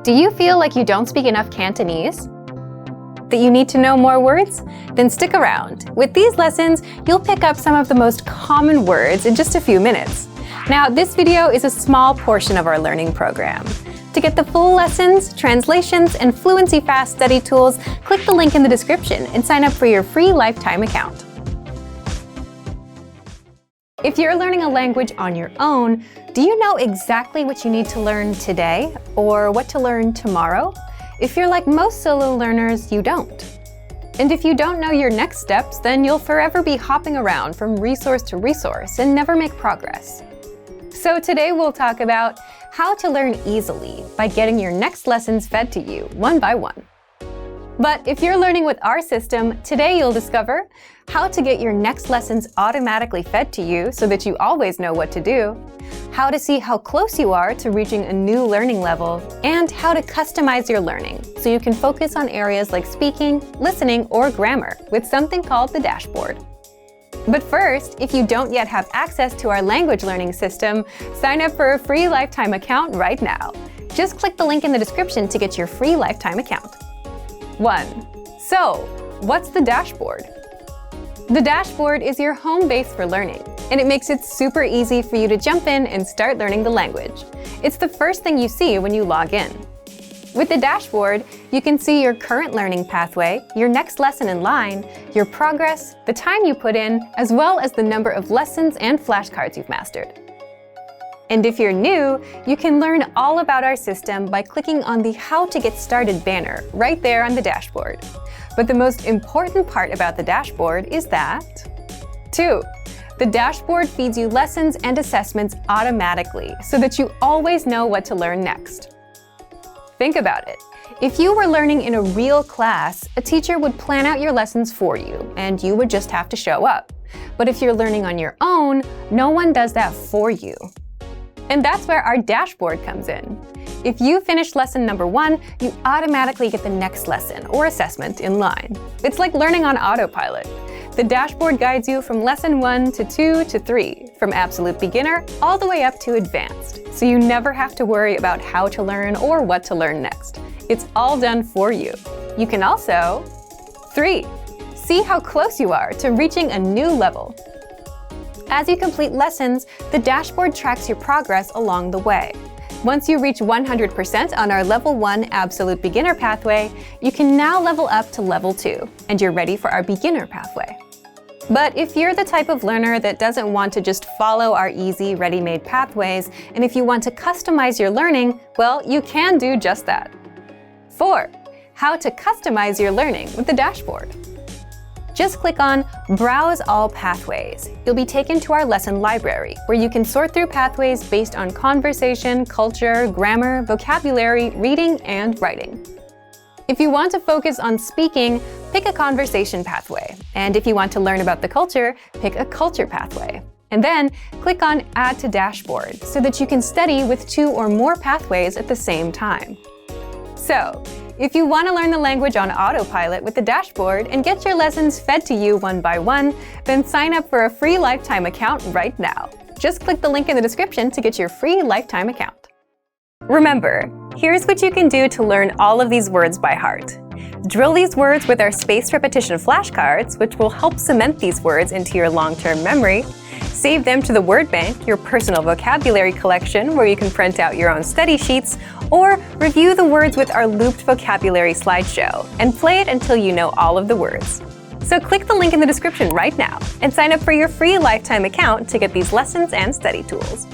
Do you feel like you don't speak enough Cantonese? That you need to know more words? Then stick around. With these lessons, you'll pick up some of the most common words in just a few minutes. Now, this video is a small portion of our learning program. To get the full lessons, translations, and fluency fast study tools, click the link in the description and sign up for your free lifetime account. If you're learning a language on your own, do you know exactly what you need to learn today or what to learn tomorrow? If you're like most solo learners, you don't. And if you don't know your next steps, then you'll forever be hopping around from resource to resource and never make progress. So today we'll talk about how to learn easily by getting your next lessons fed to you one by one. But if you're learning with our system, today you'll discover how to get your next lessons automatically fed to you so that you always know what to do, how to see how close you are to reaching a new learning level, and how to customize your learning so you can focus on areas like speaking, listening, or grammar with something called the dashboard. But first, if you don't yet have access to our language learning system, sign up for a free lifetime account right now. Just click the link in the description to get your free lifetime account. 1. So, what's the dashboard? The dashboard is your home base for learning, and it makes it super easy for you to jump in and start learning the language. It's the first thing you see when you log in. With the dashboard, you can see your current learning pathway, your next lesson in line, your progress, the time you put in, as well as the number of lessons and flashcards you've mastered. And if you're new, you can learn all about our system by clicking on the How to Get Started banner right there on the dashboard. But the most important part about the dashboard is that 2. The dashboard feeds you lessons and assessments automatically so that you always know what to learn next. Think about it. If you were learning in a real class, a teacher would plan out your lessons for you, and you would just have to show up. But if you're learning on your own, no one does that for you. And that's where our dashboard comes in. If you finish lesson number 1, you automatically get the next lesson or assessment in line. It's like learning on Autopilot. The dashboard guides you from lesson 1 to 2 to 3, from absolute beginner all the way up to advanced, so you never have to worry about how to learn or what to learn next. It's all done for you. You can also 3. See how close you are to reaching a new level. As you complete lessons, the dashboard tracks your progress along the way. Once you reach 100% on our Level 1 Absolute Beginner pathway, you can now level up to Level 2, and you're ready for our Beginner pathway. But if you're the type of learner that doesn't want to just follow our easy, ready-made pathways, and if you want to customize your learning, well, you can do just that. 4. How to customize your learning with the dashboard. Just click on Browse All Pathways. You'll be taken to our lesson library, where you can sort through pathways based on conversation, culture, grammar, vocabulary, reading, and writing. If you want to focus on speaking, pick a conversation pathway. And if you want to learn about the culture, pick a culture pathway. And then click on Add to Dashboard so that you can study with 2 or more pathways at the same time. So, if you want to learn the language on Autopilot with the dashboard and get your lessons fed to you one by one, then sign up for a free lifetime account right now. Just click the link in the description to get your free lifetime account. Remember, here's what you can do to learn all of these words by heart. Drill these words with our spaced repetition flashcards, which will help cement these words into your long-term memory. Save them to the word bank, your personal vocabulary collection, where you can print out your own study sheets, or review the words with our looped vocabulary slideshow, and play it until you know all of the words. So click the link in the description right now and sign up for your free lifetime account to get these lessons and study tools.